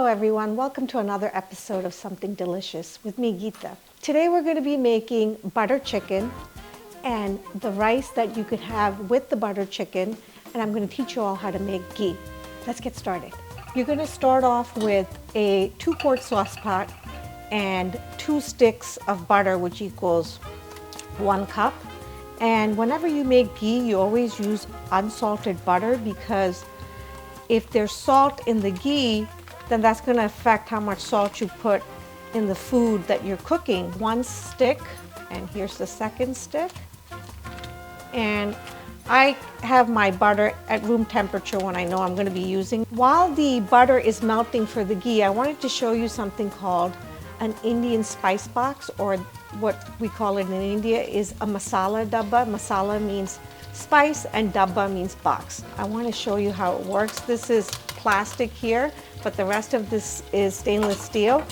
Hello everyone, welcome to another episode of Something Delicious with me, Geeta. Today we're going to be making butter chicken and the rice that you could have with the butter chicken, and I'm going to teach you all how to make ghee. Let's get started. You're going to start off with a 2-quart sauce pot and 2 sticks of butter, which equals 1 cup. And whenever you make ghee, you always use unsalted butter, because if there's salt in the ghee, then that's going to affect how much salt you put in the food that you're cooking. 1 stick, and here's the 2nd stick. And I have my butter at room temperature when I know I'm going to be using. While the butter is melting for the ghee, I wanted to show you something called an Indian spice box, or what we call it in India is a masala dabba. Masala means spice and dabba means box. I want to show you how it works. This is plastic here, but the rest of this is stainless steel.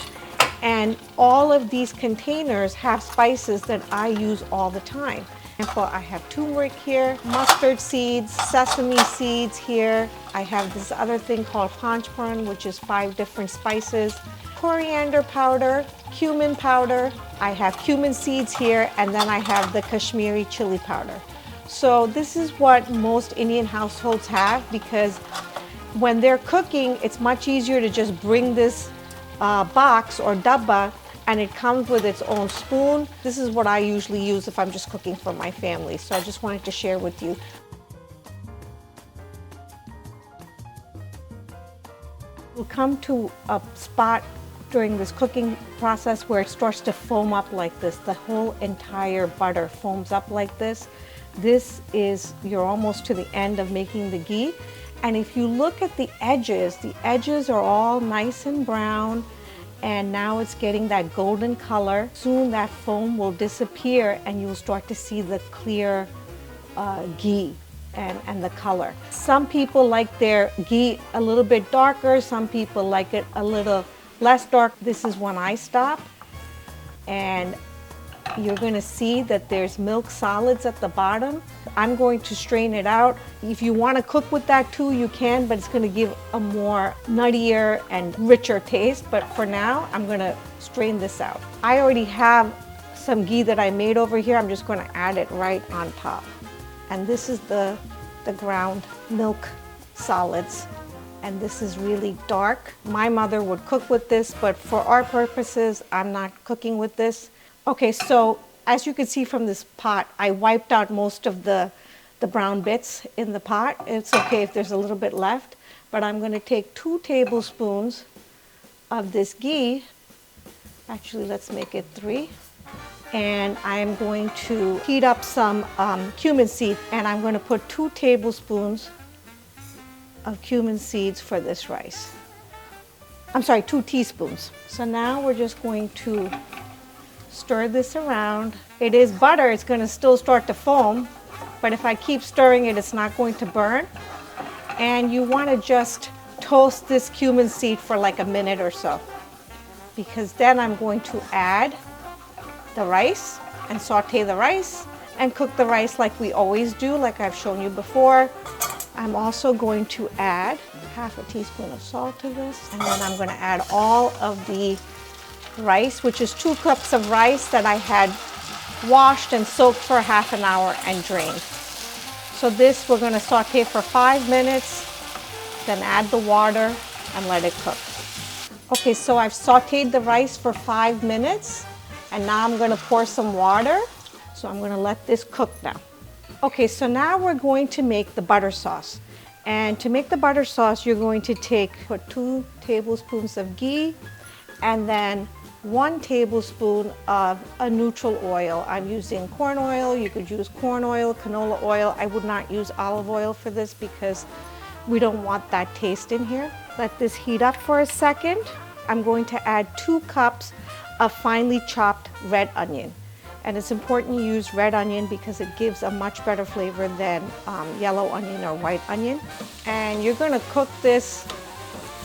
And all of these containers have spices that I use all the time. I have turmeric here, mustard seeds, sesame seeds here. I have this other thing called panchpran, which is 5 different spices, coriander powder, cumin powder. I have cumin seeds here, and then I have the Kashmiri chili powder. So this is what most Indian households have, because when they're cooking, it's much easier to just bring this box or dabba, and it comes with its own spoon. This is what I usually use if I'm just cooking for my family, so I just wanted to share with you. We'll come to a spot during this cooking process where it starts to foam up like this. The whole entire butter foams up like this. This is, you're almost to the end of making the ghee. And if you look at the edges are all nice and brown, and now it's getting that golden color. Soon that foam will disappear and you'll start to see the clear ghee and the color. Some people like their ghee a little bit darker, some people like it a little less dark. This is when I stop, and you're going to see that there's milk solids at the bottom. I'm going to strain it out. If you want to cook with that too, you can, but it's going to give a more nuttier and richer taste. But for now, I'm going to strain this out. I already have some ghee that I made over here. I'm just going to add it right on top. And this is the ground milk solids. And this is really dark. My mother would cook with this, but for our purposes, I'm not cooking with this. Okay, so as you can see from this pot, I wiped out most of the brown bits in the pot. It's okay if there's a little bit left, but I'm going to take 2 tablespoons of this ghee. Actually, let's make it 3. And I'm going to heat up some cumin seed, and I'm going to put 2 tablespoons of cumin seeds for this rice. I'm sorry, 2 teaspoons. So now we're just going to stir this around. It is butter, it's going to still start to foam, but if I keep stirring it, it's not going to burn. And you want to just toast this cumin seed for like a minute or so, because then I'm going to add the rice and saute the rice and cook the rice like we always do, like I've shown you before. I'm also going to add half a teaspoon of salt to this, and then I'm going to add all of the rice, which is 2 cups of rice that I had washed and soaked for half an hour and drained. So this we're going to saute for 5 minutes, then add the water and let it cook. Okay, so I've sauteed the rice for 5 minutes, and now I'm going to pour some water. So I'm going to let this cook now. Okay, so now we're going to make the butter sauce. And to make the butter sauce, you're going to put 2 tablespoons of ghee, and then 1 tablespoon of a neutral oil. I'm using corn oil. You could use corn oil, canola oil. I would not use olive oil for this because we don't want that taste in here. Let this heat up for a second. I'm going to add 2 cups of finely chopped red onion. And it's important you use red onion because it gives a much better flavor than yellow onion or white onion. And you're going to cook this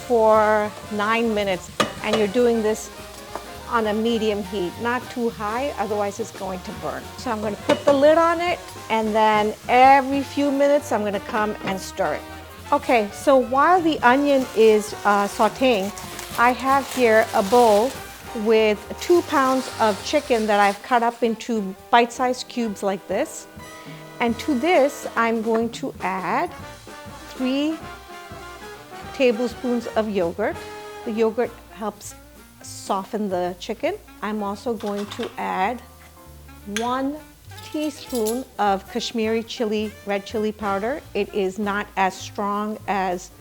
for 9 minutes, and you're doing this on a medium heat, not too high, otherwise it's going to burn. So I'm going to put the lid on it, and then every few minutes I'm going to come and stir it. Okay, so while the onion is sauteing, I have here a bowl with 2 pounds of chicken that I've cut up into bite-sized cubes like this. And to this, I'm going to add 3 tablespoons of yogurt. The yogurt helps soften the chicken. I'm also going to add 1 teaspoon of Kashmiri red chili powder. It is not as strong as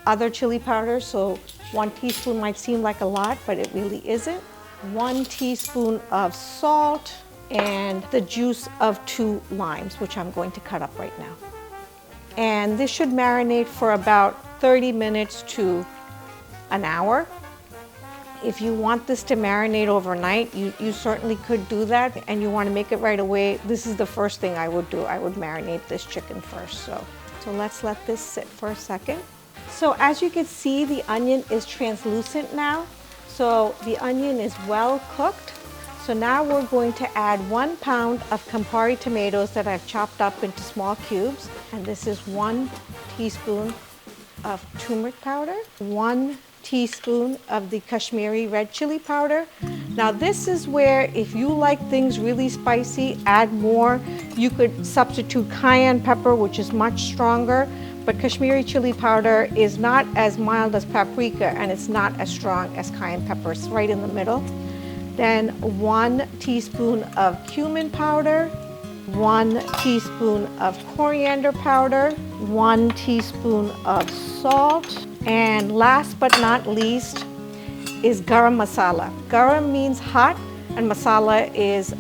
other chili powders, so 1 teaspoon might seem like a lot, but it really isn't. 1 teaspoon of salt and the juice of 2 limes, which I'm going to cut up right now. And this should marinate for about 30 minutes to an hour. If you want this to marinate overnight, you certainly could do that, and you want to make it right away. This is the first thing I would do. I would marinate this chicken first. So let's let this sit for a second. So as you can see, the onion is translucent now. So the onion is well cooked. So now we're going to add 1 pound of Campari tomatoes that I've chopped up into small cubes. And this is 1 teaspoon of turmeric powder, 1 teaspoon of the Kashmiri red chili powder. Now this is where, if you like things really spicy, add more. You could substitute cayenne pepper, which is much stronger, but Kashmiri chili powder is not as mild as paprika, and it's not as strong as cayenne pepper. It's right in the middle. Then 1 teaspoon of cumin powder, 1 teaspoon of coriander powder, 1 teaspoon of salt, and last but not least is garam masala. Garam means hot and masala is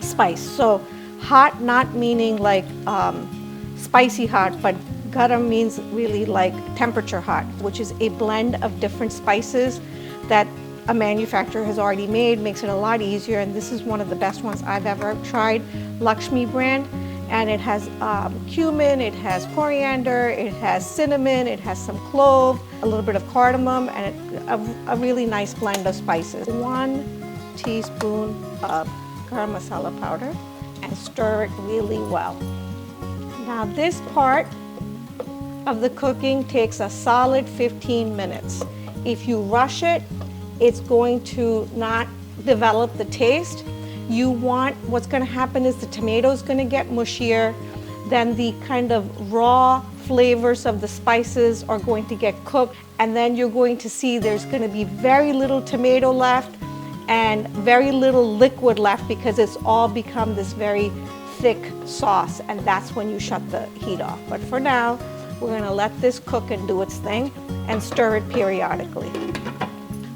spice. So hot not meaning like spicy hot, but garam means really like temperature hot, which is a blend of different spices that a manufacturer has already made. Makes it a lot easier, and this is one of the best ones I've ever tried, Lakshmi brand. And it has cumin, it has coriander, it has cinnamon, it has some clove, a little bit of cardamom, and a really nice blend of spices. 1 teaspoon of garam masala powder, and stir it really well. Now this part of the cooking takes a solid 15 minutes. If you rush it, it's going to not develop the taste. What's going to happen is the tomato's going to get mushier, then the kind of raw flavors of the spices are going to get cooked, and then you're going to see there's going to be very little tomato left and very little liquid left, because it's all become this very thick sauce, and that's when you shut the heat off. But for now, we're going to let this cook and do its thing and stir it periodically.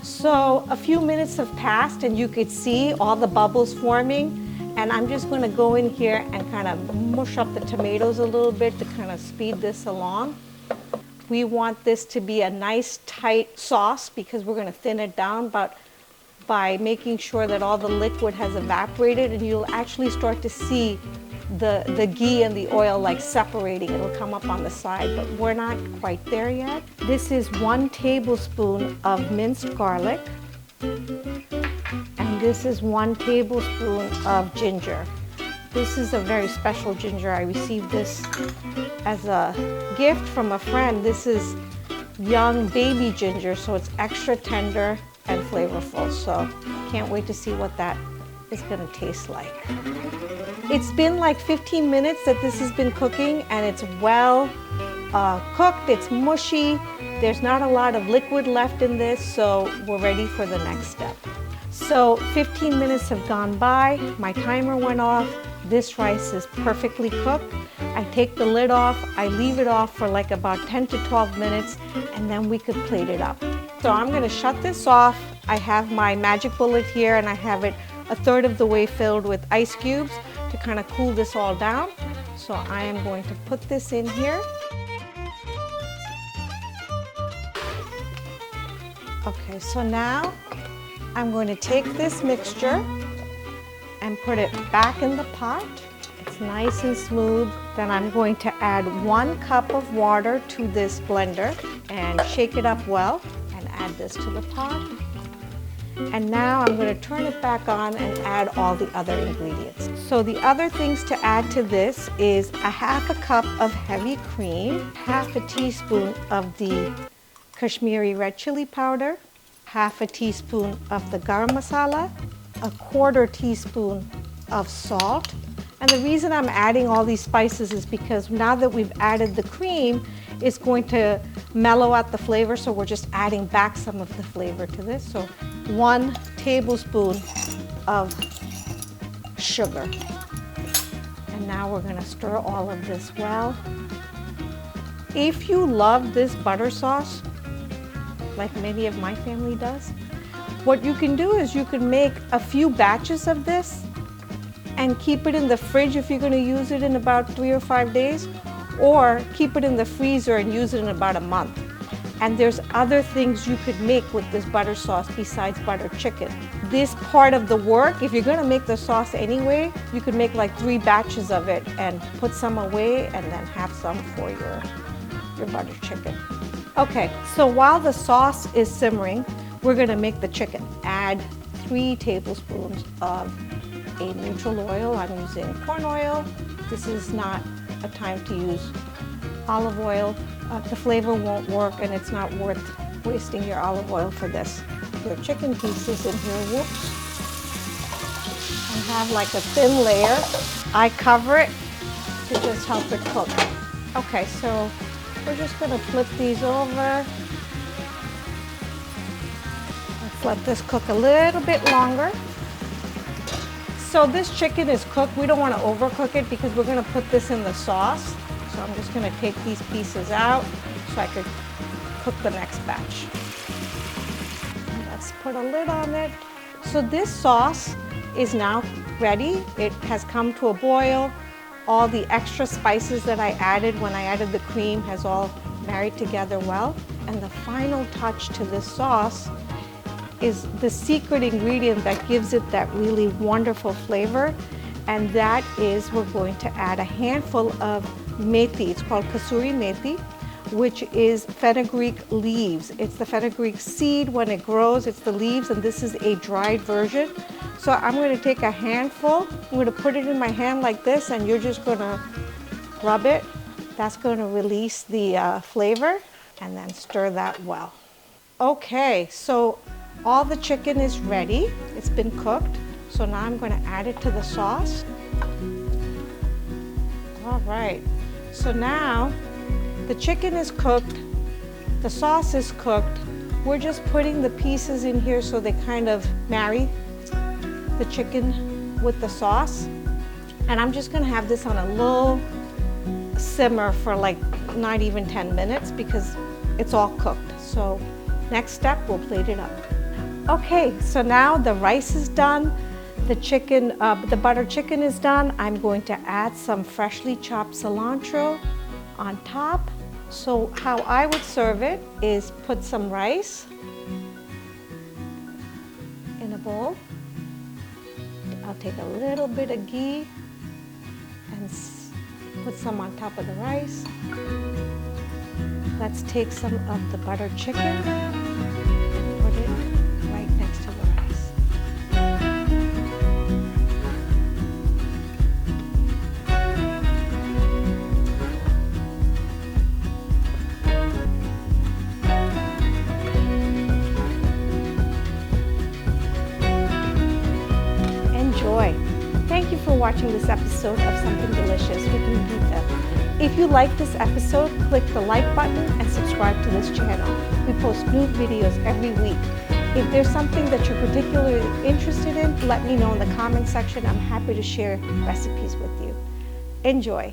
So a few minutes have passed, and you could see all the bubbles forming, and I'm just going to go in here and kind of mush up the tomatoes a little bit to kind of speed this along. We want this to be a nice tight sauce because we're going to thin it down, but by making sure that all the liquid has evaporated, and you'll actually start to see the ghee and the oil like separating. It'll come up on the side, but we're not quite there yet. This is 1 tablespoon of minced garlic, and this is 1 tablespoon of ginger. This is a very special ginger. I received this as a gift from a friend. This is young baby ginger, so it's extra tender and flavorful. So can't wait to see what that is going to taste like. It's been like 15 minutes that this has been cooking, and it's well cooked. It's mushy. There's not a lot of liquid left in this, so we're ready for the next step. So 15 minutes have gone by. My timer went off. This rice is perfectly cooked. I take the lid off. I leave it off for like about 10 to 12 minutes, and then we could plate it up. So I'm going to shut this off. I have my magic bullet here, and I have it 1/3 of the way filled with ice cubes to kind of cool this all down. So I am going to put this in here. Okay, so now I'm going to take this mixture and put it back in the pot. It's nice and smooth. Then I'm going to add 1 cup of water to this blender and shake it up well and add this to the pot. And now I'm going to turn it back on and add all the other ingredients. So the other things to add to this is 1/2 cup of heavy cream, 1/2 teaspoon of the Kashmiri red chili powder, half a teaspoon of the garam masala, a quarter teaspoon of salt. And the reason I'm adding all these spices is because now that we've added the cream, it's going to mellow out the flavor, so we're just adding back some of the flavor to this. So 1 tablespoon of sugar. And now we're gonna stir all of this well. If you love this butter sauce, like many of my family does, what you can do is you can make a few batches of this and keep it in the fridge if you're going to use it in about 3 or 5 days, or keep it in the freezer and use it in about a month. And there's other things you could make with this butter sauce besides butter chicken. This part of the work, if you're going to make the sauce anyway, you could make like 3 batches of it and put some away and then have some for your butter chicken. Okay, so while the sauce is simmering, we're going to make the chicken. Add 3 tablespoons of a neutral oil. I'm using corn oil. This is not a time to use olive oil. The flavor won't work, and it's not worth wasting your olive oil for this. Your chicken pieces in here, whoops, and have like a thin layer. I cover it to just help it cook. Okay, so we're just gonna flip these over. Let's let this cook a little bit longer. So this chicken is cooked. We don't want to overcook it because we're going to put this in the sauce. So I'm just going to take these pieces out so I could cook the next batch. And let's put a lid on it. So this sauce is now ready. It has come to a boil. All the extra spices that I added when I added the cream has all married together well. And the final touch to this sauce is the secret ingredient that gives it that really wonderful flavor, and that is we're going to add a handful of methi. It's called kasuri methi, which is fenugreek leaves. It's the fenugreek seed when it grows, it's the leaves, and this is a dried version. So I'm going to take a handful, I'm going to put it in my hand like this, and you're just going to rub it. That's going to release the flavor, and then stir that well. Okay, so all the chicken is ready. It's been cooked. So now I'm going to add it to the sauce. All right. So now the chicken is cooked. The sauce is cooked. We're just putting the pieces in here so they kind of marry the chicken with the sauce. And I'm just going to have this on a low simmer for like not even 10 minutes because it's all cooked. So next step, we'll plate it up. Okay, so now the rice is done, the chicken, the butter chicken is done. I'm going to add some freshly chopped cilantro on top. So how I would serve it is put some rice in a bowl. I'll take a little bit of ghee and put some on top of the rice. Let's take some of the butter chicken. Thank you for watching this episode of Something Delicious with Nugita. If you like this episode, click the like button and subscribe to this channel. We post new videos every week. If there's something that you're particularly interested in, let me know in the comment section. I'm happy to share recipes with you. Enjoy.